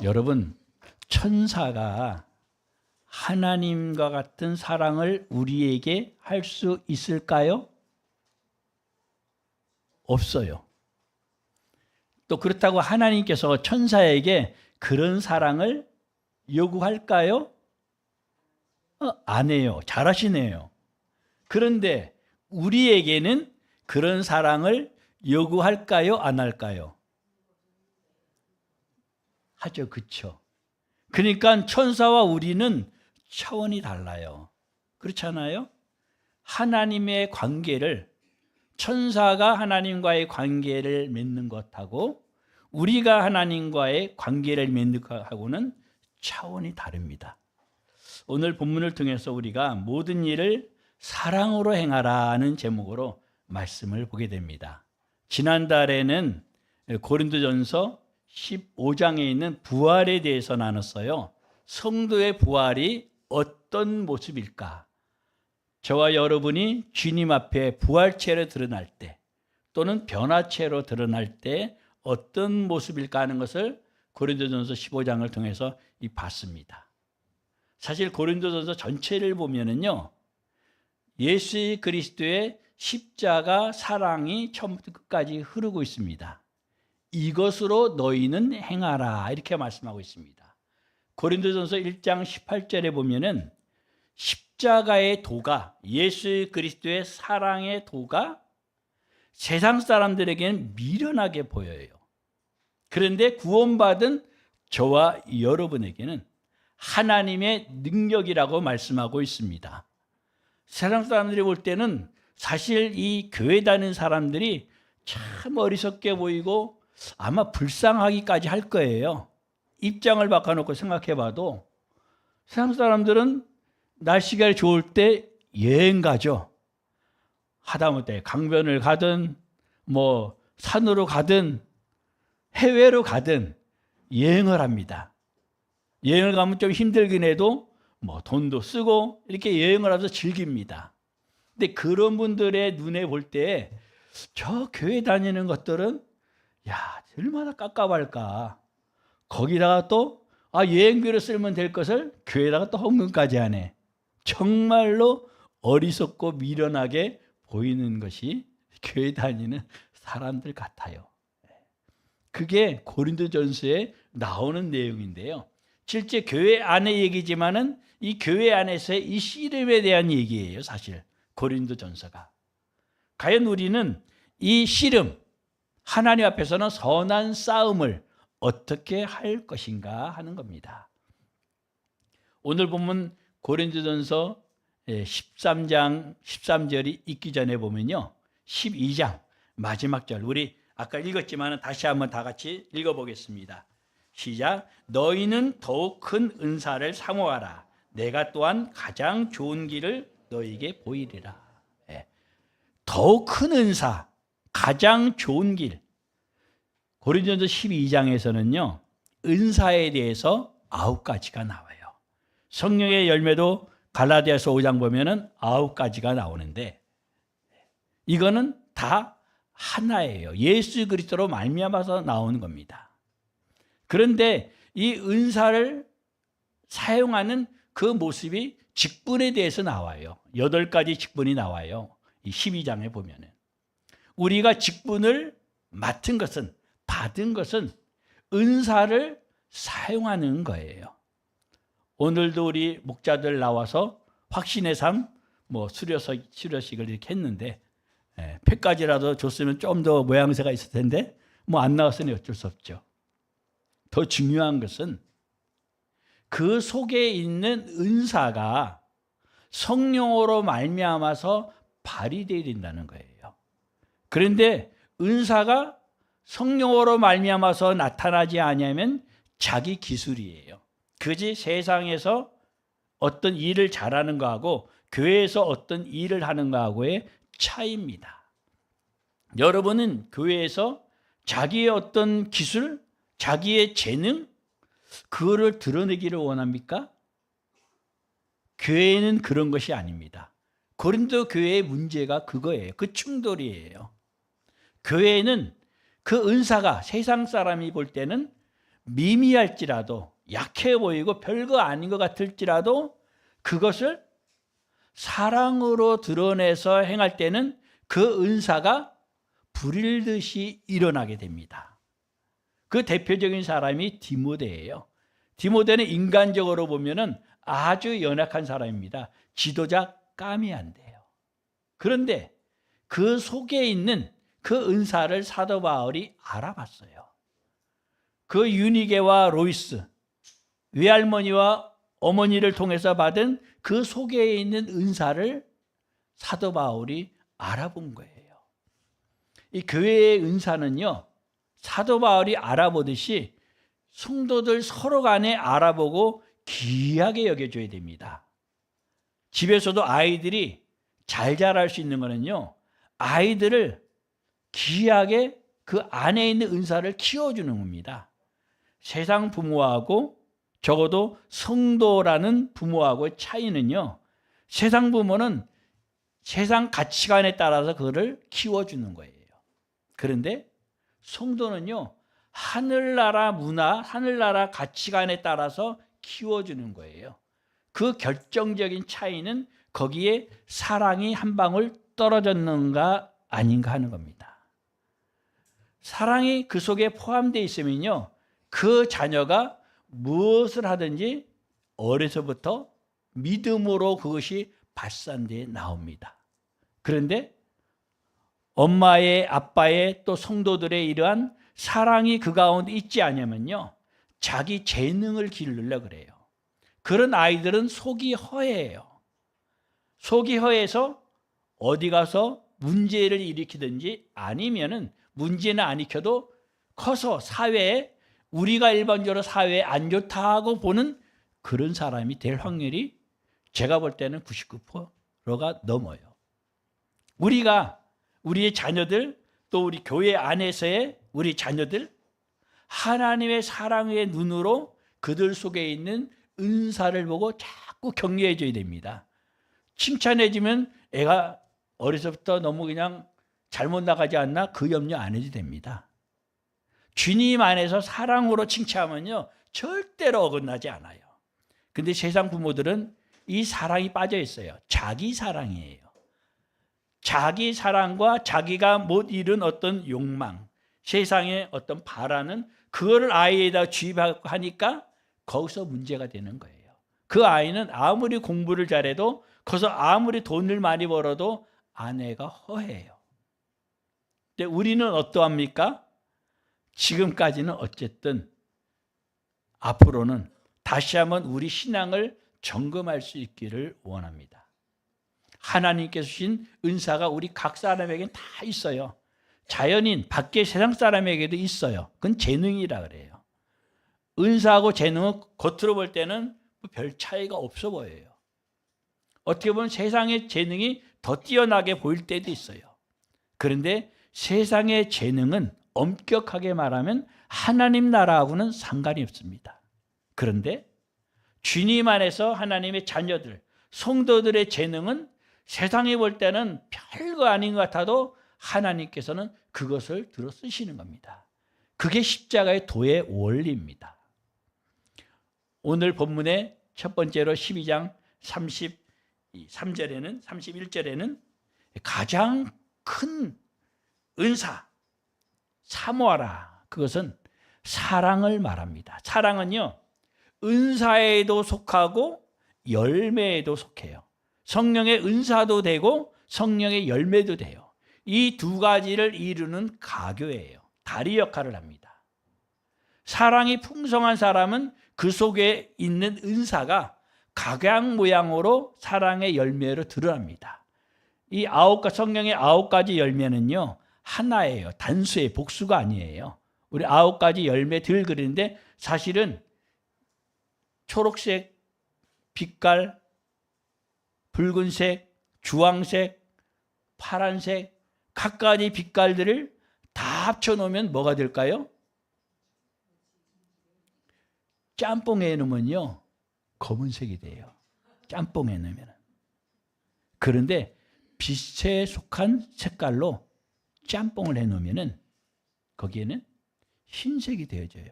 여러분, 천사가 하나님과 같은 사랑을 우리에게 할 수 있을까요? 없어요. 또 그렇다고 하나님께서 천사에게 그런 사랑을 요구할까요? 안 해요. 잘하시네요. 그런데 우리에게는 그런 사랑을 요구할까요? 안 할까요? 하죠. 그렇죠. 그러니까 천사와 우리는 차원이 달라요. 그렇잖아요? 하나님의 관계를, 천사가 하나님과의 관계를 맺는 것하고 우리가 하나님과의 관계를 맺는 것하고는 차원이 다릅니다. 오늘 본문을 통해서 우리가 모든 일을 사랑으로 행하라는 제목으로 말씀을 보게 됩니다. 지난달에는 고린도전서 15장에 있는 부활에 대해서 나눴어요. 성도의 부활이 어떤 모습일까? 저와 여러분이 주님 앞에 부활체로 드러날 때 또는 변화체로 드러날 때 어떤 모습일까 하는 것을 고린도전서 15장을 통해서 봤습니다. 사실 고린도전서 전체를 보면은요, 예수 그리스도의 십자가 사랑이 처음부터 끝까지 흐르고 있습니다. 이것으로 너희는 행하라, 이렇게 말씀하고 있습니다. 고린도전서 1장 18절에 보면은 십자가의 도가, 예수 그리스도의 사랑의 도가 세상 사람들에게는 미련하게 보여요. 그런데 구원받은 저와 여러분에게는 하나님의 능력이라고 말씀하고 있습니다. 세상 사람들이 볼 때는 사실 이 교회 다니는 사람들이 참 어리석게 보이고 아마 불쌍하기까지 할 거예요. 입장을 바꿔놓고 생각해봐도 세상 사람들은 날씨가 좋을 때 여행 가죠. 하다못해 강변을 가든 뭐 산으로 가든 해외로 가든 여행을 합니다. 여행을 가면 좀 힘들긴 해도 뭐 돈도 쓰고 이렇게 여행을 하면서 즐깁니다. 근데 그런 분들의 눈에 볼 때 저 교회 다니는 것들은 야, 얼마나 깝깝할까. 거기다가 또 여행비로 쓰면 될 것을 교회에다가 또 헌금까지 하네. 정말로 어리석고 미련하게 보이는 것이 교회 다니는 사람들 같아요. 그게 고린도전서에 나오는 내용인데요. 실제 교회 안의 얘기지만은 이 교회 안에서의 이 씨름에 대한 얘기예요. 사실 고린도전서가. 과연 우리는 이 씨름, 하나님 앞에서는 선한 싸움을 어떻게 할 것인가 하는 겁니다. 오늘 보면 고린도전서 13장 13절이 있기 전에 보면요, 12장 마지막 절, 우리 아까 읽었지만 다시 한번 다 같이 읽어보겠습니다. 시작. 너희는 더욱 큰 은사를 사모하라. 내가 또한 가장 좋은 길을 너희에게 보이리라. 더욱 큰 은사, 가장 좋은 길. 고린도전서 12장에서는요, 은사에 대해서 9가지가 나와요. 성령의 열매도 갈라디아서 5장 보면은 9가지가 나오는데 이거는 다 하나예요. 예수 그리스도로 말미암아서 나오는 겁니다. 그런데 이 은사를 사용하는 그 모습이 직분에 대해서 나와요. 8가지 직분이 나와요. 이 12장에 보면은 우리가 직분을 맡은 것은, 받은 것은 은사를 사용하는 거예요. 오늘도 우리 목자들 나와서 확신의 삶, 수료식을 이렇게 했는데 100가지라도 줬으면 좀 더 모양새가 있을 텐데 안 나왔으니 어쩔 수 없죠. 더 중요한 것은 그 속에 있는 은사가 성령으로 말미암아서 발휘되어야 된다는 거예요. 그런데 은사가 성령으로 말미암아서 나타나지 않으면 자기 기술이에요. 그지 세상에서 어떤 일을 잘하는 거하고 교회에서 어떤 일을 하는 거하고의 차이입니다. 여러분은 교회에서 자기의 어떤 기술, 자기의 재능, 그거를 드러내기를 원합니까? 교회는 그런 것이 아닙니다. 고린도 교회의 문제가 그거예요. 그 충돌이에요. 교회는 그 은사가 세상 사람이 볼 때는 미미할지라도 약해 보이고 별거 아닌 것 같을지라도 그것을 사랑으로 드러내서 행할 때는 그 은사가 불일듯이 일어나게 됩니다. 그 대표적인 사람이 디모데예요. 디모데는 인간적으로 보면은 아주 연약한 사람입니다. 지도자 감이 안 돼요. 그런데 그 속에 있는 그 은사를 사도 바울이 알아봤어요. 그 유니게와 로이스, 외할머니와 어머니를 통해서 받은 그 속에 있는 은사를 사도 바울이 알아본 거예요. 이 교회의 은사는요, 사도 바울이 알아보듯이 성도들 서로 간에 알아보고 귀하게 여겨줘야 됩니다. 집에서도 아이들이 잘 자랄 수 있는 거는요, 아이들을 귀하게 그 안에 있는 은사를 키워주는 겁니다. 세상 부모하고 적어도 성도라는 부모하고의 차이는요, 세상 부모는 세상 가치관에 따라서 그거를 키워주는 거예요. 그런데 성도는요, 하늘나라 문화, 하늘나라 가치관에 따라서 키워주는 거예요. 그 결정적인 차이는 거기에 사랑이 한 방울 떨어졌는가 아닌가 하는 겁니다. 사랑이 그 속에 포함되어 있으면요, 그 자녀가 무엇을 하든지 어려서부터 믿음으로 그것이 발산되어 나옵니다. 그런데 엄마의, 아빠의, 또 성도들의 이러한 사랑이 그 가운데 있지 않으면요, 자기 재능을 기르려고 그래요. 그런 아이들은 속이 허해요. 속이 허해서 어디 가서 문제를 일으키든지 아니면은 문제는 안 일으켜도 커서 사회에, 우리가 일반적으로 사회에 안 좋다고 보는 그런 사람이 될 확률이 제가 볼 때는 99%가 넘어요. 우리가 우리의 자녀들, 또 우리 교회 안에서의 우리 자녀들, 하나님의 사랑의 눈으로 그들 속에 있는 은사를 보고 자꾸 격려해 줘야 됩니다. 칭찬해 주면 애가 어려서부터 너무 그냥 잘못 나가지 않나? 그 염려 안 해도 됩니다. 주님 안에서 사랑으로 칭찬하면요, 절대로 어긋나지 않아요. 근데 세상 부모들은 이 사랑이 빠져 있어요. 자기 사랑이에요. 자기 사랑과 자기가 못 이룬 어떤 욕망, 세상에 어떤 바라는 그거를 아이에다 주입하니까 거기서 문제가 되는 거예요. 그 아이는 아무리 공부를 잘해도, 거기서 아무리 돈을 많이 벌어도 아내가 허해요. 근데 우리는 어떠합니까? 지금까지는 어쨌든 앞으로는 다시 한번 우리 신앙을 점검할 수 있기를 원합니다. 하나님께서 주신 은사가 우리 각 사람에게는 다 있어요. 자연인 밖에 세상 사람에게도 있어요. 그건 재능이라 그래요. 은사하고 재능은 겉으로 볼 때는 별 차이가 없어 보여요. 어떻게 보면 세상의 재능이 더 뛰어나게 보일 때도 있어요. 그런데 세상의 재능은 엄격하게 말하면 하나님 나라하고는 상관이 없습니다. 그런데 주님 안에서 하나님의 자녀들, 성도들의 재능은 세상에 볼 때는 별거 아닌 것 같아도 하나님께서는 그것을 들어 쓰시는 겁니다. 그게 십자가의 도의 원리입니다. 오늘 본문의 첫 번째로 12장 33절에는 31절에는 가장 큰 은사, 사모하라. 그것은 사랑을 말합니다. 사랑은요, 은사에도 속하고 열매에도 속해요. 성령의 은사도 되고 성령의 열매도 돼요. 이 두 가지를 이루는 가교예요. 다리 역할을 합니다. 사랑이 풍성한 사람은 그 속에 있는 은사가 각양 모양으로 사랑의 열매로 드러납니다. 이 성령의 9가지 열매는요, 하나예요. 단수의 복수가 아니에요. 우리 9가지 열매들 그리는데 사실은 초록색, 빛깔, 붉은색, 주황색, 파란색, 각가지 빛깔들을 다 합쳐놓으면 뭐가 될까요? 짬뽕에 넣으면요, 검은색이 돼요. 짬뽕에 넣으면. 그런데 빛에 속한 색깔로 짬뽕을 해놓으면 거기에는 흰색이 되어져요.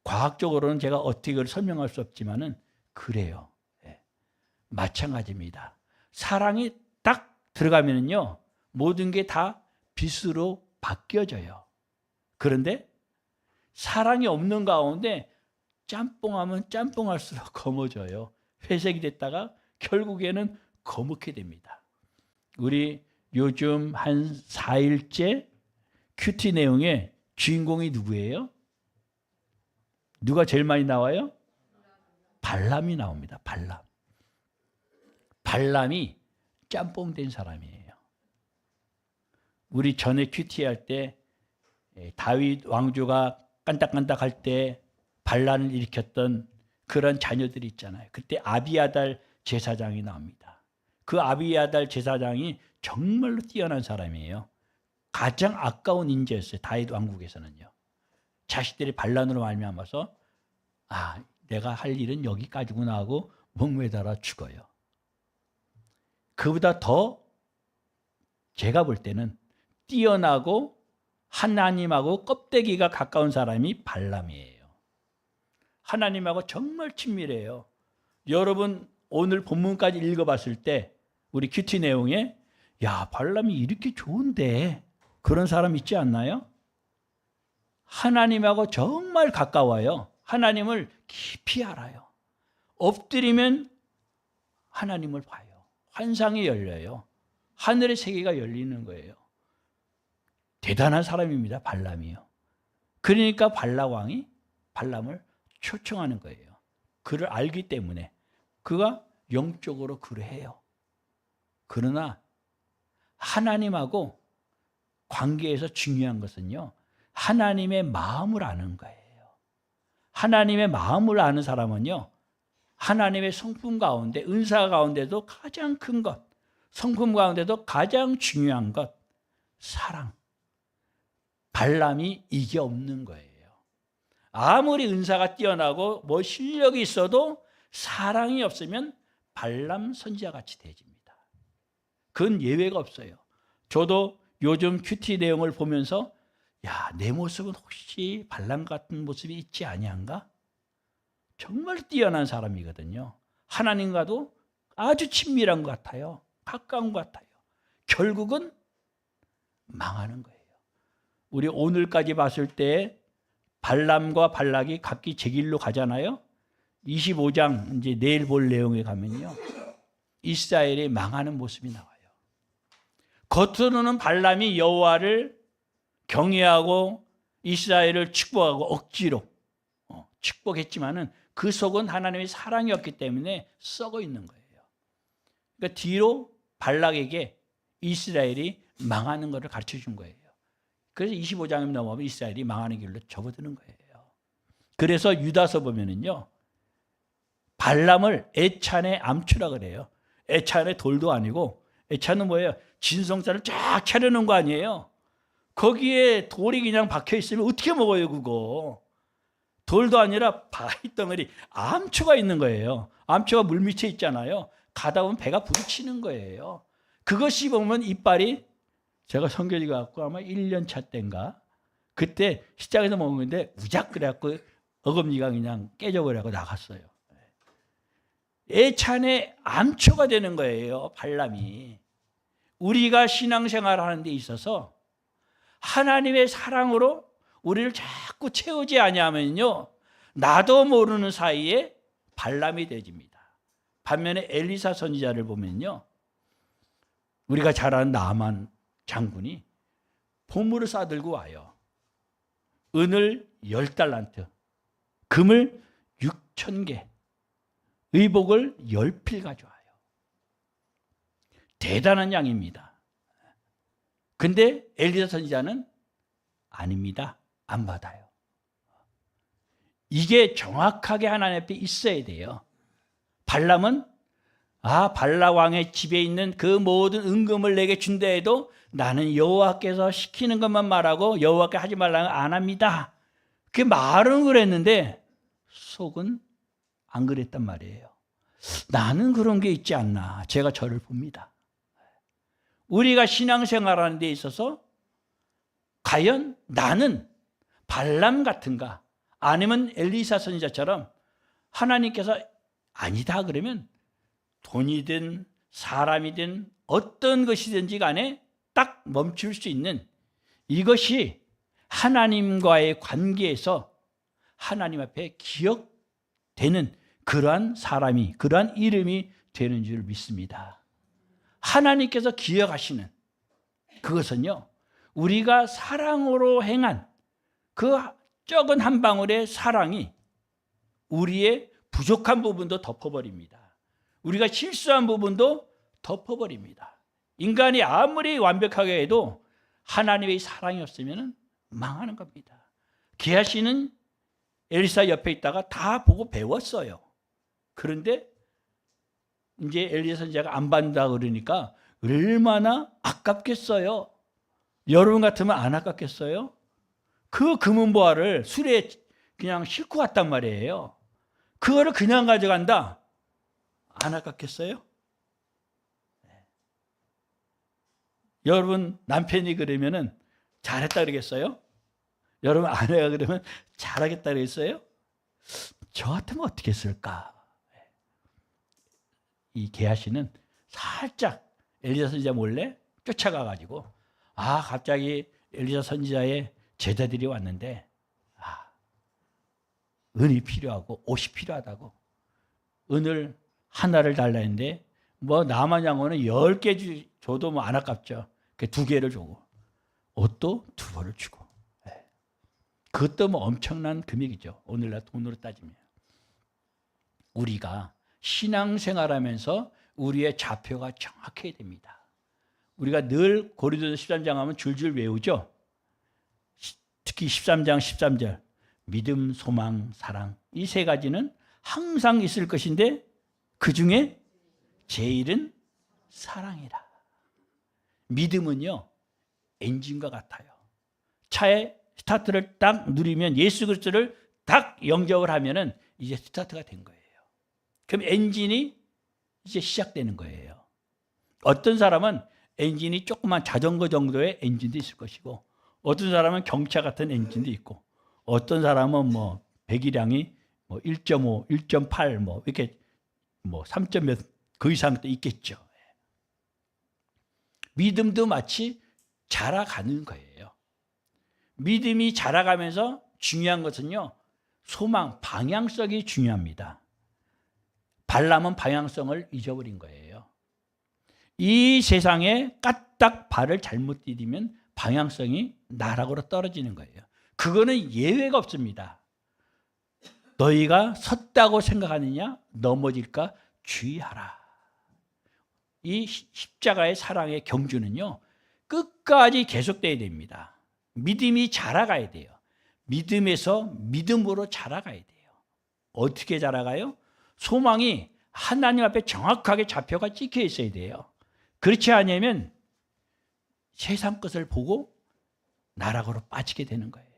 과학적으로는 제가 어떻게 그걸 설명할 수 없지만은 그래요. 예. 마찬가지입니다. 사랑이 딱 들어가면은요, 모든 게 다 빛으로 바뀌어져요. 그런데 사랑이 없는 가운데 짬뽕하면 짬뽕할수록 검어져요. 회색이 됐다가 결국에는 거뭇게 됩니다. 우리 요즘 한 4일째 큐티 내용에 주인공이 누구예요? 누가 제일 많이 나와요? 발람이 나옵니다. 발람. 발람이 짬뽕 된 사람이에요. 우리 전에 큐티 할 때 다윗 왕조가 깐딱깐딱할 때 반란을 일으켰던 그런 자녀들이 있잖아요. 그때 아비아달 제사장이 나옵니다. 그 아비아달 제사장이 정말로 뛰어난 사람이에요. 가장 아까운 인재였어요. 다윗 왕국에서는요. 자식들이 반란으로 말미암아서 내가 할 일은 여기까지구나 하고 목매달아 죽어요. 그보다 더 제가 볼 때는 뛰어나고 하나님하고 껍데기가 가까운 사람이 발람이에요. 하나님하고 정말 친밀해요. 여러분 오늘 본문까지 읽어봤을 때 우리 큐티 내용에 발람이 이렇게 좋은데 그런 사람 있지 않나요? 하나님하고 정말 가까워요. 하나님을 깊이 알아요. 엎드리면 하나님을 봐요. 환상이 열려요. 하늘의 세계가 열리는 거예요. 대단한 사람입니다. 발람이요. 그러니까 발람 왕이 발람을 초청하는 거예요. 그를 알기 때문에. 그가 영적으로 그래해요. 그러나 하나님하고 관계에서 중요한 것은요, 하나님의 마음을 아는 거예요. 하나님의 마음을 아는 사람은요, 하나님의 성품 가운데, 은사 가운데도 가장 큰 것, 성품 가운데도 가장 중요한 것, 사랑. 발람이 이게 없는 거예요. 아무리 은사가 뛰어나고 실력이 있어도 사랑이 없으면 발람 선지자같이 되집니다. 그건 예외가 없어요. 저도 요즘 큐티 내용을 보면서 내 모습은 혹시 발람 같은 모습이 있지 아니한가? 정말 뛰어난 사람이거든요. 하나님과도 아주 친밀한 것 같아요. 가까운 것 같아요. 결국은 망하는 거예요. 우리 오늘까지 봤을 때 발람과 발락이 각기 제 길로 가잖아요. 25장 이제 내일 볼 내용에 가면요, 이스라엘이 망하는 모습이 나와요. 겉으로는 발람이 여호와를 경외하고 이스라엘을 축복하고 억지로 축복했지만은 그 속은 하나님의 사랑이었기 때문에 썩어 있는 거예요. 그러니까 뒤로 발락에게 이스라엘이 망하는 것을 가르쳐 준 거예요. 그래서 25장에 넘어가면 이스라엘이 망하는 길로 접어드는 거예요. 그래서 유다서 보면은요, 발람을 애찬의 암추라 그래요. 애찬의 돌도 아니고, 애찬은 뭐예요? 진성자를 쫙 차려놓은 거 아니에요. 거기에 돌이 그냥 박혀 있으면 어떻게 먹어요, 그거? 돌도 아니라 바위덩어리, 암초가 있는 거예요. 암초가 물 밑에 있잖아요. 가다 보면 배가 부딪히는 거예요. 그거 씹으면 이빨이, 제가 성교지 갖고 아마 1년 차 때인가, 그때 시장에서 먹는데 우작 그래갖고 어금니가 그냥 깨져버려서 나갔어요. 애찬의 암초가 되는 거예요, 발람이. 우리가 신앙생활을 하는 데 있어서 하나님의 사랑으로 우리를 자꾸 채우지 아니하면요, 나도 모르는 사이에 발람이 되집니다. 반면에 엘리사 선지자를 보면요, 우리가 잘 아는 나만 장군이 보물을 싸들고 와요. 은을 10달란트, 금을 6,000개, 의복을 10필 가져와요. 대단한 양입니다. 근데 엘리사 선지자는 아닙니다. 안 받아요. 이게 정확하게 하나님 앞에 있어야 돼요. 발람은 발람 왕의 집에 있는 그 모든 은금을 내게 준다 해도 나는 여호와께서 시키는 것만 말하고 여호와께 하지 말라는 거 안 합니다. 그 말은 그랬는데 속은 안 그랬단 말이에요. 나는 그런 게 있지 않나. 제가 저를 봅니다. 우리가 신앙생활하는 데 있어서 과연 나는 발람 같은가? 아니면 엘리사 선지자처럼 하나님께서 아니다 그러면 돈이든 사람이든 어떤 것이든지 간에 딱 멈출 수 있는, 이것이 하나님과의 관계에서 하나님 앞에 기억되는 그러한 사람이, 그러한 이름이 되는 줄 믿습니다. 하나님께서 기억하시는 그것은요, 우리가 사랑으로 행한 그 적은 한 방울의 사랑이 우리의 부족한 부분도 덮어버립니다. 우리가 실수한 부분도 덮어버립니다. 인간이 아무리 완벽하게 해도 하나님의 사랑이 없으면 망하는 겁니다. 게하시는 엘리사 옆에 있다가 다 보고 배웠어요. 그런데 이제 엘리사 선지자가 안 받는다 그러니까 얼마나 아깝겠어요. 여러분 같으면 안 아깝겠어요? 그 금은보화를 술에 그냥 싣고 갔단 말이에요. 그거를 그냥 가져간다? 안 아깝겠어요? 네. 여러분 남편이 그러면은 잘했다 그러겠어요? 여러분 아내가 그러면 잘하겠다 그러겠어요? 저 같으면 어떻게 했을까? 이 게하시는 살짝 엘리사 선지자 몰래 쫓아가가지고, 갑자기 엘리사 선지자의 제자들이 왔는데 은이 필요하고 옷이 필요하다고, 은을 하나를 달라 했는데 뭐 나만 양호는 10개 줘도 뭐 안 아깝죠. 2개를 주고 옷도 2벌을 주고, 그것도 뭐 엄청난 금액이죠. 오늘날 돈으로 따지면. 우리가 신앙생활하면서 우리의 좌표가 정확해야 됩니다. 우리가 늘 고린도서 13장 하면 줄줄 외우죠. 특히 13장 13절 믿음, 소망, 사랑, 이 3가지는 항상 있을 것인데 그 중에 제일은 사랑이라. 믿음은요 엔진과 같아요. 차에 스타트를 딱 누르면, 예수 그리스도를 딱 영접을 하면은 이제 스타트가 된 거예요. 그럼 엔진이 이제 시작되는 거예요. 어떤 사람은 엔진이 조그만 자전거 정도의 엔진도 있을 것이고, 어떤 사람은 경차 같은 엔진도 있고, 어떤 사람은 뭐 배기량이 뭐 1.5, 1.8 뭐 이렇게 뭐 3점 몇 그 이상도 있겠죠. 믿음도 마치 자라가는 거예요. 믿음이 자라가면서 중요한 것은요, 소망, 방향성이 중요합니다. 발람은 방향성을 잊어버린 거예요. 이 세상에 까딱 발을 잘못 디디면 방향성이 나락으로 떨어지는 거예요. 그거는 예외가 없습니다. 너희가 섰다고 생각하느냐? 넘어질까 주의하라. 이 십자가의 사랑의 경주는요, 끝까지 계속돼야 됩니다. 믿음이 자라가야 돼요. 믿음에서 믿음으로 자라가야 돼요. 어떻게 자라가요? 소망이 하나님 앞에 정확하게 좌표가 찍혀 있어야 돼요. 그렇지 않으면 세상 것을 보고 나락으로 빠지게 되는 거예요.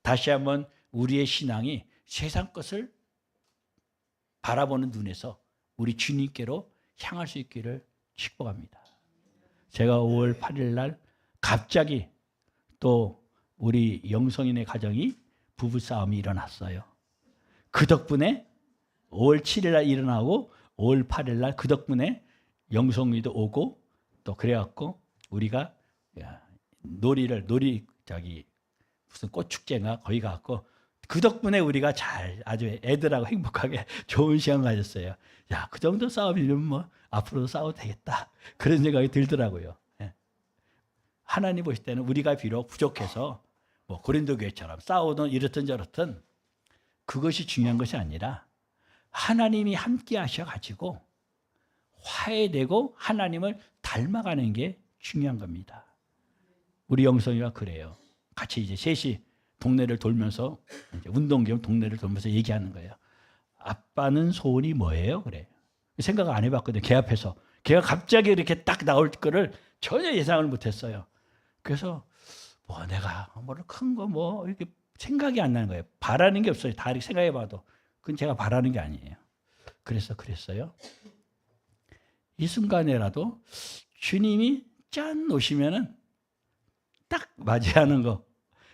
다시 한번 우리의 신앙이 세상 것을 바라보는 눈에서 우리 주님께로 향할 수 있기를 축복합니다. 제가 5월 8일 날 갑자기 또 우리 영성인의 가정이 부부싸움이 일어났어요. 그 덕분에 5월 7일 날 일어나고 5월 8일 날 그 덕분에 영성이도 오고, 또 그래갖고 우리가 놀이 무슨 꽃축제인가 거기 가갖고, 그 덕분에 우리가 잘 아주 애들하고 행복하게 좋은 시간 가졌어요. 야, 그 정도 싸움이면 뭐 앞으로도 싸워도 되겠다, 그런 생각이 들더라고요. 하나님 보실 때는 우리가 비록 부족해서 뭐 고린도 교회처럼 싸우든 이렇든 저렇든 그것이 중요한 것이 아니라 하나님이 함께 하셔가지고 화해되고 하나님을 닮아가는 게 중요한 겁니다. 우리 영성이가 그래요. 같이 이제 셋이 동네를 돌면서, 이제 운동 겸 동네를 돌면서 얘기하는 거예요. 아빠는 소원이 뭐예요? 그래. 생각 안 해봤거든요. 걔 앞에서. 걔가 갑자기 이렇게 딱 나올 거를 전혀 예상을 못했어요. 그래서 뭐 내가 뭘 큰 거 뭐 이렇게 생각이 안 나는 거예요. 바라는 게 없어요. 다 이렇게 생각해봐도 그건 제가 바라는 게 아니에요. 그래서 그랬어요. 이 순간에라도 주님이 짠 오시면은 딱 맞이하는 거,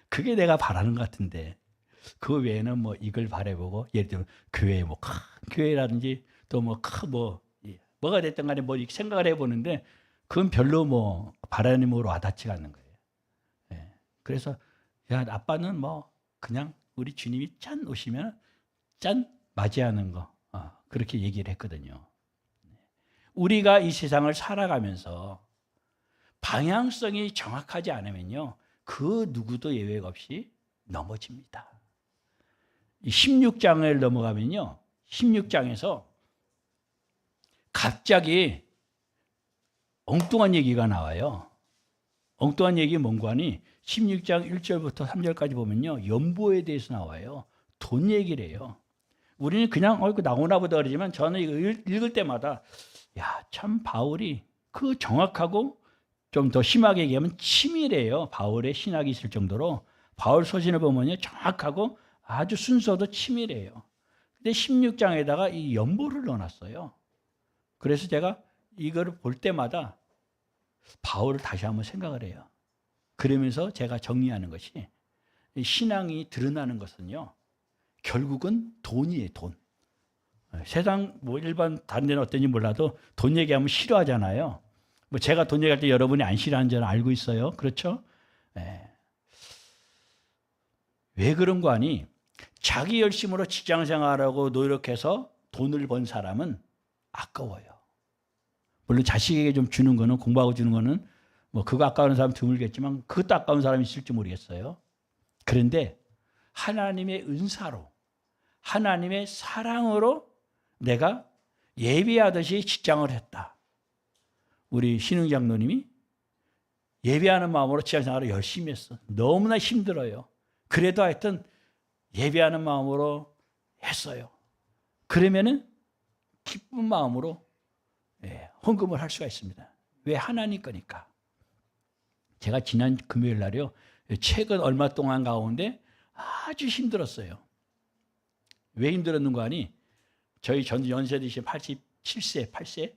그게 내가 바라는 것 같은데 그 외에는 뭐 이걸 바라보고 예를 들면 교회 뭐 큰 교회라든지 또 뭐 큰 뭐가 됐든 간에 뭐 이렇게 생각을 해보는데 그건 별로 뭐 바라님으로 와닿지가 않는 거예요. 예. 그래서 야 아빠는 뭐 그냥 우리 주님이 짠 오시면 짠 맞이하는 거 그렇게 얘기를 했거든요. 우리가 이 세상을 살아가면서 방향성이 정확하지 않으면요 그 누구도 예외가 없이 넘어집니다. 16장을 넘어가면요 16장에서 갑자기 엉뚱한 얘기가 나와요. 엉뚱한 얘기 뭔가 하니 16장 1절부터 3절까지 보면요 연보에 대해서 나와요. 돈 얘기를 해요. 우리는 그냥 이거 나오나 보다 그러지만 저는 이거 읽을 때마다 야, 참 바울이 그 정확하고 좀 더 심하게 얘기하면 치밀해요. 바울의 신학이 있을 정도로 바울 서신을 보면요 정확하고 아주 순서도 치밀해요. 근데 16장에다가 이 연보를 넣어놨어요. 그래서 제가 이거를 볼 때마다 바울을 다시 한번 생각을 해요. 그러면서 제가 정리하는 것이 신앙이 드러나는 것은요 결국은 돈이에요. 돈. 세상 뭐 일반 다른 데는 어떤지 몰라도 돈 얘기하면 싫어하잖아요. 뭐 제가 돈 얘기할 때 여러분이 안 싫어하는 줄 알고 있어요. 그렇죠? 네. 왜 그런 거 아니? 자기 열심으로 직장 생활하고 노력해서 돈을 번 사람은 아까워요. 물론 자식에게 좀 주는 거는 공부하고 주는 거는 뭐 그거 아까운 사람 드물겠지만 그것도 아까운 사람이 있을지 모르겠어요. 그런데 하나님의 은사로 하나님의 사랑으로 내가 예배하듯이 직장을 했다. 우리 신흥 장로님이 예배하는 마음으로 직장 생활을 열심히 했어. 너무나 힘들어요. 그래도 하여튼 예배하는 마음으로 했어요. 그러면은 기쁜 마음으로 헌금을 할 수가 있습니다. 왜? 하나님 거니까. 제가 지난 금요일 날이요. 최근 얼마 동안 가운데 아주 힘들었어요. 왜 힘들었는가 하니 저희 연세 드신 87세, 8세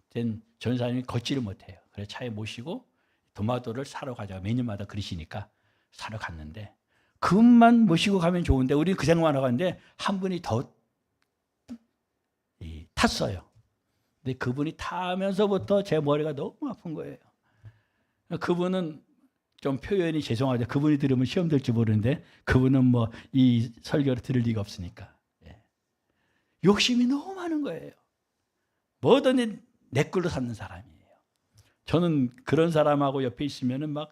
된 전사님이 걷지를 못해요. 그래서 차에 모시고 도마도를 사러 가자고 매년마다 그러시니까 사러 갔는데 그분만 모시고 가면 좋은데 우리는 그 생각만 하고 갔는데 한 분이 더 탔어요. 근데 그분이 타면서부터 제 머리가 너무 아픈 거예요. 그분은 좀 표현이 죄송하죠. 그분이 들으면 시험 될지 모르는데 그분은 뭐 이 설교를 들을 리가 없으니까. 욕심이 너무 많은 거예요. 뭐든 내 걸로 삼는 사람이에요. 저는 그런 사람하고 옆에 있으면은 막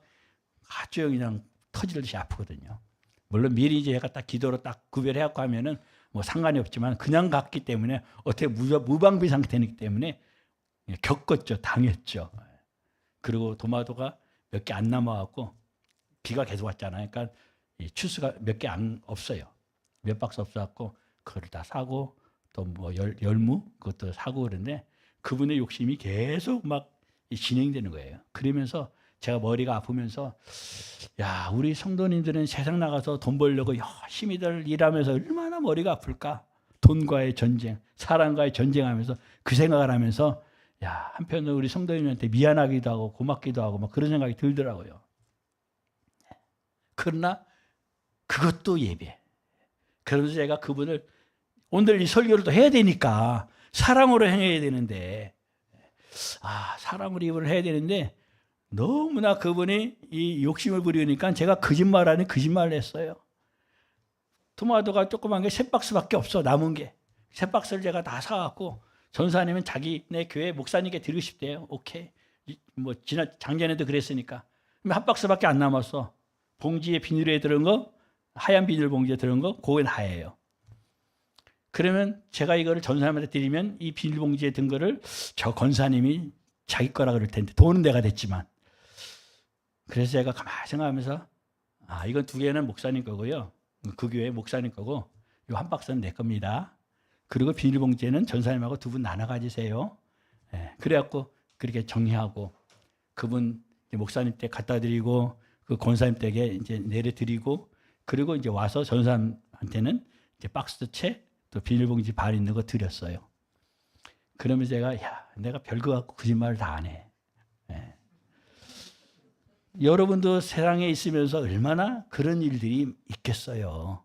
아주 그냥 터지듯이 아프거든요. 물론 미리 이제 제가 딱 기도로 딱 구별해갖고 하면은 뭐 상관이 없지만 그냥 갔기 때문에 어떻게 무방비 상태이기 때문에 겪었죠. 당했죠. 그리고 도마도가 몇 개 안 남아갖고 비가 계속 왔잖아요. 그러니까 이 추수가 몇 개 없어요. 몇 박스 없어갖고 그걸 다 사고 또 뭐 열무 그것도 사고 그러는데 그분의 욕심이 계속 막 진행되는 거예요. 그러면서 제가 머리가 아프면서 야 우리 성도님들은 세상 나가서 돈 벌려고 열심히들 일하면서 얼마나 머리가 아플까. 돈과의 전쟁, 사랑과의 전쟁하면서 그 생각을 하면서 야 한편으로 우리 성도님한테 미안하기도 하고 고맙기도 하고 막 그런 생각이 들더라고요. 그러나 그것도 예배. 그러면서 제가 그분을 오늘 이 설교를 또 해야 되니까 사랑으로 행해야 되는데 사랑으로 입을 해야 되는데 너무나 그분이 이 욕심을 부리니까 제가 거짓말 아닌 거짓말을 했어요. 토마토가 조그만 게 3박스밖에 없어. 남은 게 3박스를 제가 다 사갖고 전사님은 자기네 교회 목사님께 드리고 싶대요. 오케이. 뭐 작년에도 그랬으니까. 한 박스밖에 안 남았어. 봉지에 비닐에 들은 거, 하얀 비닐 봉지에 들은 거, 그건 하얘요. 그러면 제가 이거를 전사님한테 드리면 이 비닐 봉지에 든 거를 저 권사님이 자기 거라 그럴 텐데 돈은 내가 댔지만. 그래서 제가 가만히 생각하면서 이건 2개는 목사님 거고요. 그 교회 목사님 거고 이 한 박스는 내 겁니다. 그리고 비닐봉지에는 전사님하고 2분 나눠 가지세요. 그래갖고 그렇게 정리하고 그분 목사님 때 갖다 드리고 그 권사님 댁에 이제 내려드리고 그리고 이제 와서 전사님한테는 이제 박스 채 또 비닐봉지 반 있는 거 드렸어요. 그러면 제가 내가 별거 갖고 거짓말을 다 안 해. 여러분도 세상에 있으면서 얼마나 그런 일들이 있겠어요.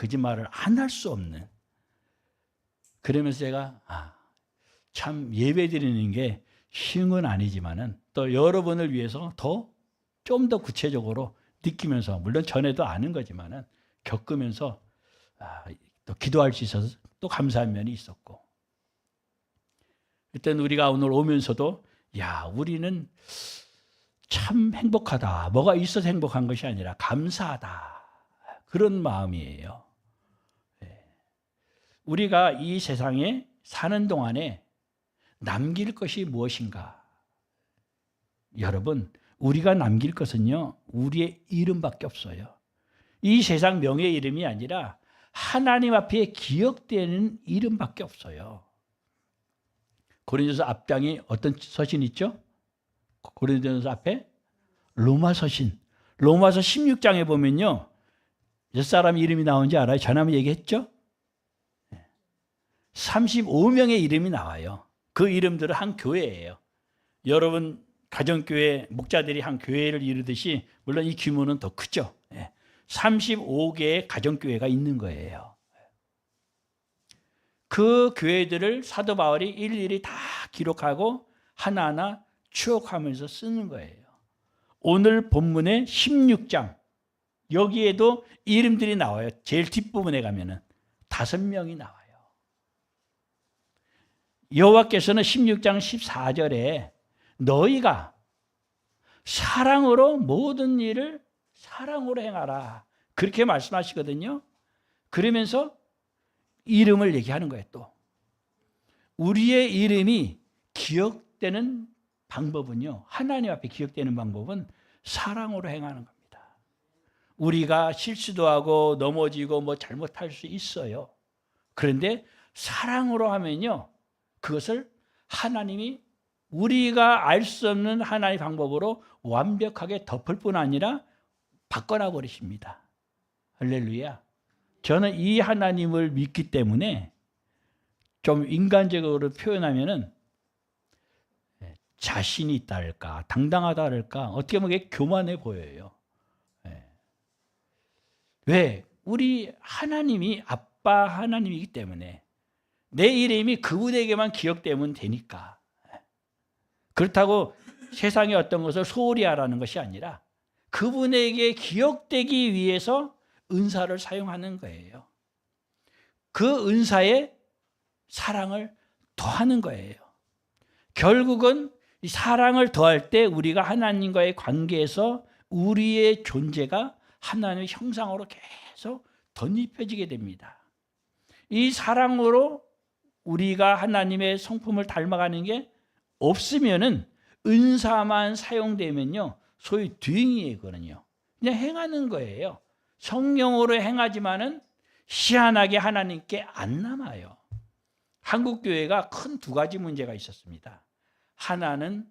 거짓말을 안 할 수 없는. 그러면서 제가 참 예배 드리는 게 쉬운 건 아니지만은 또 여러분을 위해서 좀 더 구체적으로 느끼면서, 물론 전에도 아는 거지만은 겪으면서 또 기도할 수 있어서 또 감사한 면이 있었고, 그때는 우리가 오늘 오면서도 우리는 참 행복하다, 뭐가 있어서 행복한 것이 아니라 감사하다, 그런 마음이에요. 우리가 이 세상에 사는 동안에 남길 것이 무엇인가? 여러분, 우리가 남길 것은요, 우리의 이름밖에 없어요. 이 세상 명예 이름이 아니라 하나님 앞에 기억되는 이름밖에 없어요. 고린도서 앞장에 어떤 서신이 있죠? 고린도서 앞에 로마 서신. 로마서 16장에 보면요, 몇 사람 이름이 나온지 알아요? 전화면 얘기했죠? 35명의 이름이 나와요. 그 이름들은 한 교회예요. 여러분 가정교회 목자들이 한 교회를 이루듯이, 물론 이 규모는 더 크죠. 35개의 가정교회가 있는 거예요. 그 교회들을 사도 바울이 일일이 다 기록하고 하나하나 추억하면서 쓰는 거예요. 오늘 본문의 16장, 여기에도 이름들이 나와요. 제일 뒷부분에 가면은 5명이 나와요. 여호와께서는 16장 14절에 너희가 사랑으로 모든 일을 사랑으로 행하라, 그렇게 말씀하시거든요. 그러면서 이름을 얘기하는 거예요. 또 우리의 이름이 기억되는 방법은요, 하나님 앞에 기억되는 방법은 사랑으로 행하는 겁니다. 우리가 실수도 하고 넘어지고 뭐 잘못할 수 있어요. 그런데 사랑으로 하면요, 그것을 하나님이 우리가 알 수 없는 하나님의 방법으로 완벽하게 덮을 뿐 아니라 바꿔놔 버리십니다. 할렐루야. 저는 이 하나님을 믿기 때문에 좀 인간적으로 표현하면은 자신이 있다 할까, 당당하다 할까, 어떻게 보면 그게 교만해 보여요. 왜? 우리 하나님이 아빠 하나님이기 때문에 내 이름이 그분에게만 기억되면 되니까. 그렇다고 세상의 어떤 것을 소홀히 하라는 것이 아니라 그분에게 기억되기 위해서 은사를 사용하는 거예요. 그 은사에 사랑을 더하는 거예요. 결국은 이 사랑을 더할 때 우리가 하나님과의 관계에서 우리의 존재가 하나님의 형상으로 계속 덧입혀지게 됩니다. 이 사랑으로 우리가 하나님의 성품을 닮아가는 게 없으면은, 은사만 사용되면요, 소위 doing이거든요. 그냥 행하는 거예요. 성령으로 행하지만은 희한하게 하나님께 안 남아요. 한국 교회가 큰 2가지 문제가 있었습니다. 하나는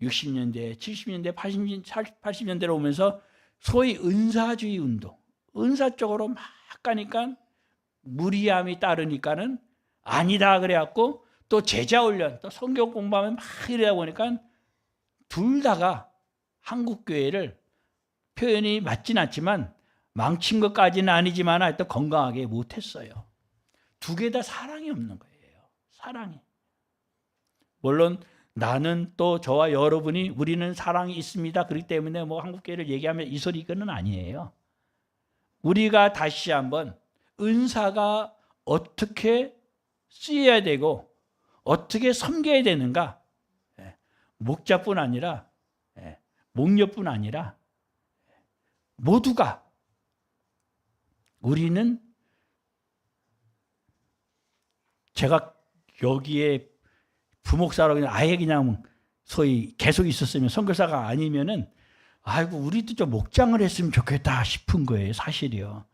60년대, 70년대, 80년대로 오면서 소위 은사주의 운동, 은사 쪽으로 막 가니까 무리함이 따르니까는 아니다 그래갖고, 또 제자 훈련, 또 성경 공부하면 막 이러다 보니까 둘 다가 한국 교회를, 표현이 맞진 않지만 망친 것까지는 아니지만 하여튼 건강하게 못했어요. 2개 다 사랑이 없는 거예요. 사랑이. 물론 나는, 또 저와 여러분이, 우리는 사랑이 있습니다. 그렇기 때문에 뭐 한국교회를 얘기하면 이 소리, 이거는 아니에요. 우리가 다시 한번 은사가 어떻게 쓰여야 되고 어떻게 섬겨야 되는가, 목자뿐 아니라 목녀뿐 아니라 모두가, 우리는, 제가 여기에 부목사로 그냥 아예 그냥 소위 계속 있었으면, 선교사가 아니면은 아이고 우리도 좀 목장을 했으면 좋겠다 싶은 거예요. 사실이요.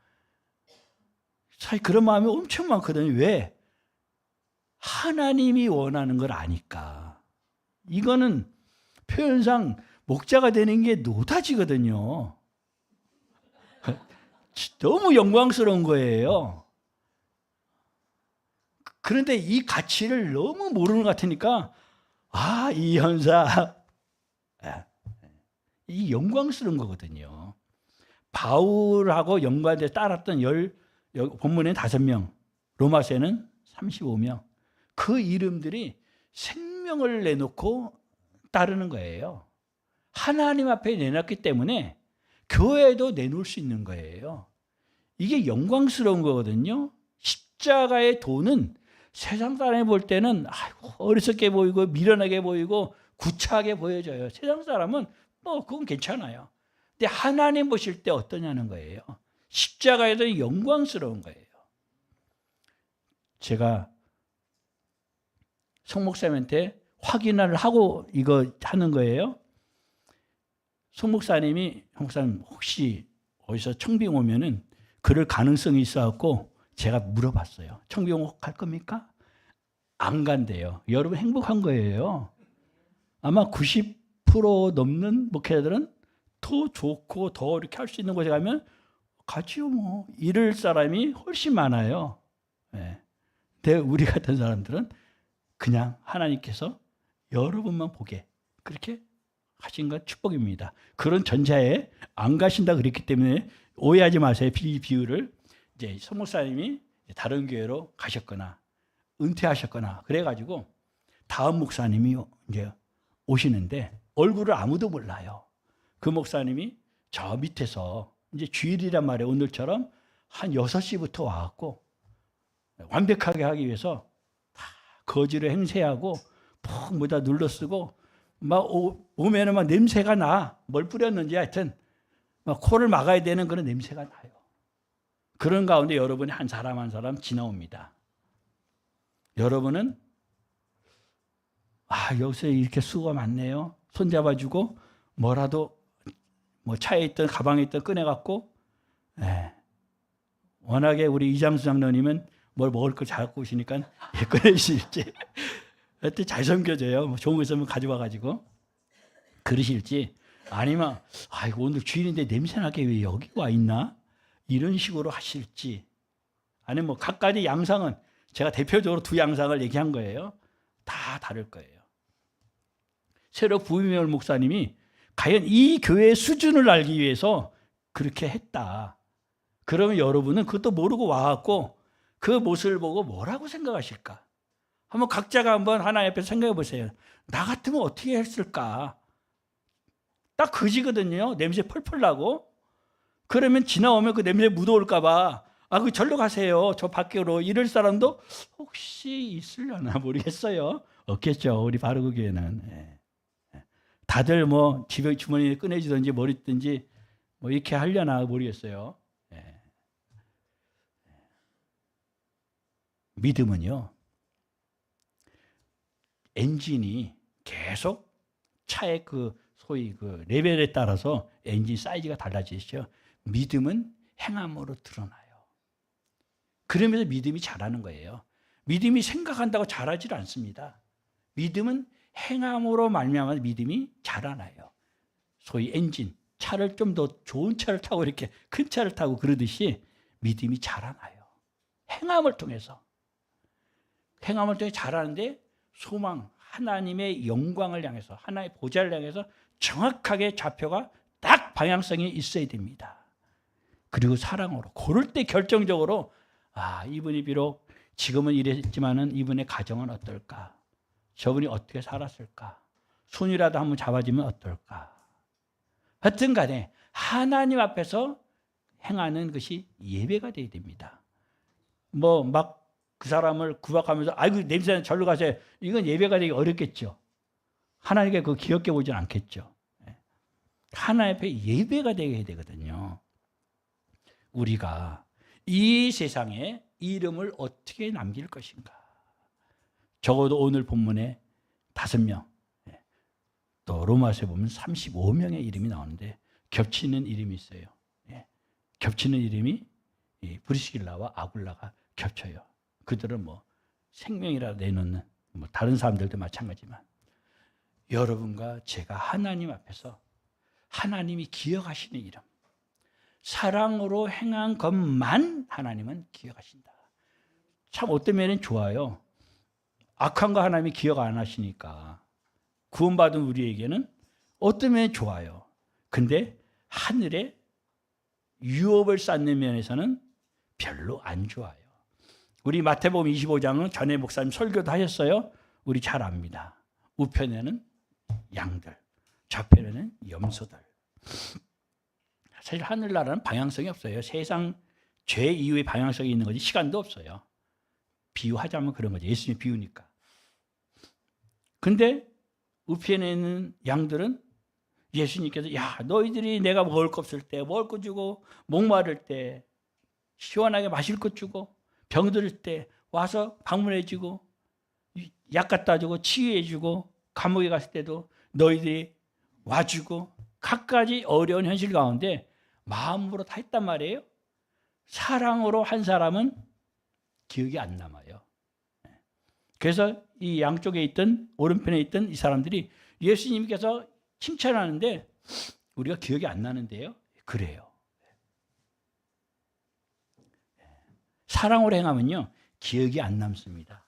사실 그런 마음이 엄청 많거든요. 왜? 하나님이 원하는 걸 아니까. 이거는 표현상 목자가 되는 게 노다지거든요. 너무 영광스러운 거예요. 그런데 이 가치를 너무 모르는 것 같으니까, 이 현사, 이 영광스러운 거거든요. 바울하고 연관돼서 따랐던 여기 본문에는 5명, 로마서에는 35명. 그 이름들이 생명을 내놓고 따르는 거예요. 하나님 앞에 내놨기 때문에 교회에도 내놓을 수 있는 거예요. 이게 영광스러운 거거든요. 십자가의 도는 세상 사람이 볼 때는 어리석게 보이고 미련하게 보이고 구차하게 보여져요. 세상 사람은 뭐 그건 괜찮아요. 근데 하나님 보실 때 어떠냐는 거예요. 십자가에도 영광스러운 거예요. 제가 송 목사님한테 확인을 하고 이거 하는 거예요. 송 목사님이 목사님 혹시 어디서 청빙 오면은 그럴 가능성이 있어갖고 제가 물어봤어요. 청빙 갈 겁니까? 안 간대요. 여러분 행복한 거예요. 아마 90% 넘는 목회자들은 더 좋고 더 이렇게 할 수 있는 곳에 가면 가지요 뭐. 이럴 사람이 훨씬 많아요. 네. 근데 우리 같은 사람들은 그냥 하나님께서 여러분만 보게 그렇게 하신 건 축복입니다. 그런 전자에 안 가신다 그랬기 때문에 오해하지 마세요. 비유를 이제 송 목사님이 다른 교회로 가셨거나 은퇴하셨거나 그래가지고 다음 목사님이 이제 오시는데 얼굴을 아무도 몰라요. 그 목사님이 저 밑에서 이제 주일이란 말이에요. 오늘처럼 한 6시부터 와갖고 완벽하게 하기 위해서 다 거지를 행세하고 푹 뭐다 눌러쓰고 막 오면은 막 냄새가 나. 뭘 뿌렸는지 하여튼 막 코를 막아야 되는 그런 냄새가 나요. 그런 가운데 여러분이 한 사람 한 사람 지나옵니다. 여러분은 여기서 이렇게 수고가 많네요. 손잡아주고 뭐라도 뭐 차에 있던 가방에 있던 꺼내갖고 워낙에 우리 이장수 장로님은 뭘 먹을 걸 잘 갖고 오시니까 꺼내실지 하여튼 잘 섬겨줘요. 뭐 좋은 거 있으면 가져와가지고 그러실지 아니면 오늘 주일인데 냄새나게 왜 여기 와 있나 이런 식으로 하실지 아니면 뭐 각가지 양상은 제가 대표적으로 2 양상을 얘기한 거예요. 다 다를 거예요. 새로 부임할 목사님이 과연 이 교회의 수준을 알기 위해서 그렇게 했다. 그러면 여러분은 그것도 모르고 와갖고 그 모습을 보고 뭐라고 생각하실까? 한번 각자가 한번 하나님 앞에 생각해 보세요. 나 같으면 어떻게 했을까? 딱 그지거든요. 냄새 펄펄 나고. 그러면 지나오면 그 냄새 묻어올까 봐. 그 절로 가세요. 저 밖으로. 이럴 사람도 혹시 있으려나 모르겠어요. 없겠죠. 우리 바르고 교회는. 다들 뭐 집에 주머니에 꺼내주든지 뭐 있든지 뭐 이렇게 하려나 모르겠어요. 믿음은요. 엔진이 계속 차의 그 소위 그 레벨에 따라서 엔진 사이즈가 달라지죠. 믿음은 행함으로 드러나요. 그러면서 믿음이 자라는 거예요. 믿음이 생각한다고 자라질 않습니다. 믿음은 행함으로 말미암아 믿음이 자라나요. 소위 엔진, 차를 좀 더 좋은 차를 타고 이렇게 큰 차를 타고 그러듯이 믿음이 자라나요. 행함을 통해서. 행함을 통해 자라는데 소망, 하나님의 영광을 향해서 하나님의 보좌를 향해서 정확하게 좌표가 딱 방향성이 있어야 됩니다. 그리고 사랑으로 고를 때 결정적으로 이분이 비록 지금은 이랬지만은 이분의 가정은 어떨까? 저분이 어떻게 살았을까? 손이라도 한번 잡아주면 어떨까? 하여튼 간에 하나님 앞에서 행하는 것이 예배가 되어야 됩니다. 뭐 막 그 사람을 구박하면서 냄새는 절로 가세요. 이건 예배가 되기 어렵겠죠. 하나님께 그 귀엽게 보지는 않겠죠. 하나님 앞에 예배가 되어야 되거든요. 우리가 이 세상에 이름을 어떻게 남길 것인가. 적어도 오늘 본문에 5명, 또 로마서에 보면 35명의 이름이 나오는데 겹치는 이름이 있어요. 겹치는 이름이 브리스길라와 아굴라가 겹쳐요. 그들은 뭐 생명이라 내놓는 뭐 다른 사람들도 마찬가지지만 여러분과 제가 하나님 앞에서 하나님이 기억하시는 이름, 사랑으로 행한 것만 하나님은 기억하신다. 참 어떤 면은 좋아요. 악한 거 하나님이 기억 안 하시니까 구원받은 우리에게는 어떤 면이 좋아요. 근데 하늘에 유업을 쌓는 면에서는 별로 안 좋아요. 우리 마태복음 25장은 전에 목사님 설교도 하셨어요. 우리 잘 압니다. 우편에는 양들, 좌편에는 염소들. 사실 하늘나라는 방향성이 없어요. 세상 죄 이후의 방향성이 있는 거지 시간도 없어요. 비유하자면 그런 거죠. 예수님이 비유니까. 근데 우편에 있는 양들은 예수님께서 야 너희들이 내가 먹을 거 없을 때 먹을 거 주고 목마를 때 시원하게 마실 것 주고 병들 때 와서 방문해 주고 약 갖다 주고 치유해 주고 감옥에 갔을 때도 너희들이 와주고 갖가지 어려운 현실 가운데 마음으로 다 했단 말이에요. 사랑으로 한 사람은 기억이 안 남아요. 그래서 이 양쪽에 있던 오른편에 있던 이 사람들이 예수님께서 칭찬하는데 우리가 기억이 안 나는데요. 그래요. 사랑으로 행하면요. 기억이 안 남습니다.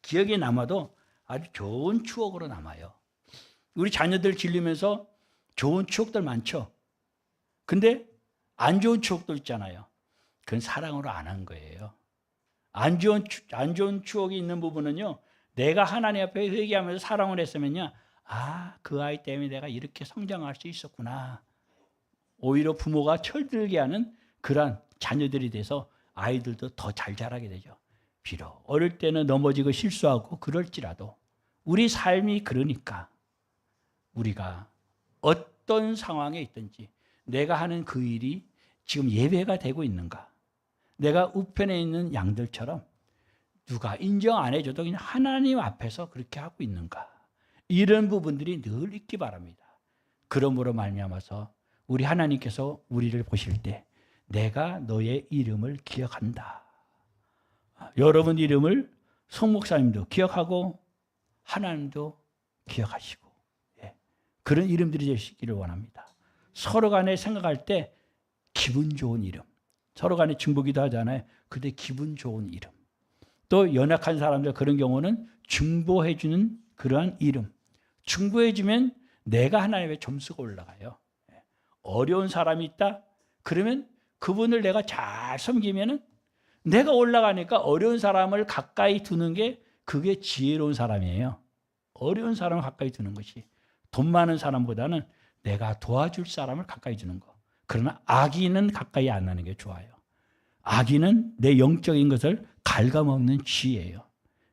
기억이 남아도 아주 좋은 추억으로 남아요. 우리 자녀들 기르면서 좋은 추억들 많죠. 근데 안 좋은 추억도 있잖아요. 그건 사랑으로 안 한 거예요. 안 좋은 추억이 있는 부분은요. 내가 하나님 앞에 회개하면서 사랑을 했으면요. 아, 그 아이 때문에 내가 이렇게 성장할 수 있었구나. 오히려 부모가 철들게 하는 그러한 자녀들이 돼서 아이들도 더 잘 자라게 되죠. 비록 어릴 때는 넘어지고 실수하고 그럴지라도 우리 삶이 그러니까 우리가 어떤 상황에 있든지 내가 하는 그 일이 지금 예배가 되고 있는가? 내가 우편에 있는 양들처럼 누가 인정 안 해줘도 그냥 하나님 앞에서 그렇게 하고 있는가? 이런 부분들이 늘 있기 바랍니다. 그러므로 말미암아서 우리 하나님께서 우리를 보실 때 내가 너의 이름을 기억한다. 여러분 이름을 송 목사님도 기억하고 하나님도 기억하시고 그런 이름들이 되시기를 원합니다. 서로 간에 생각할 때 기분 좋은 이름. 서로 간에 중보기도 하잖아요. 근데 기분 좋은 이름. 또 연약한 사람들 그런 경우는 중보해주는 그러한 이름. 중보해주면 내가 하나님의 점수가 올라가요. 어려운 사람이 있다? 그러면 그분을 내가 잘 섬기면은 내가 올라가니까 어려운 사람을 가까이 두는 게 그게 지혜로운 사람이에요. 어려운 사람을 가까이 두는 것이. 돈 많은 사람보다는 내가 도와줄 사람을 가까이 두는 거. 그러나 악인은 가까이 안 하는 게 좋아요. 악인은 내 영적인 것을 갉아먹는 쥐예요.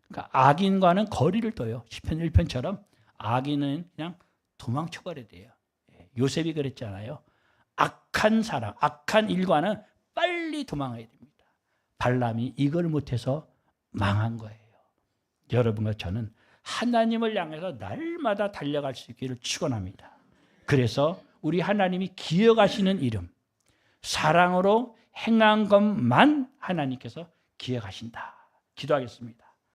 그러니까 악인과는 거리를 둬요. 시편 1편처럼 악인은 그냥 도망쳐버려야 돼요. 요셉이 그랬잖아요. 악한 사람, 악한 일과는 빨리 도망가야 됩니다. 발람이 이걸 못해서 망한 거예요. 여러분과 저는 하나님을 향해서 날마다 달려갈 수 있기를 축원합니다. 그래서 우리 하나님이 기억하시는 이름, 사랑으로 행한 것만 하나님께서 기억하신다. 기도하겠습니다.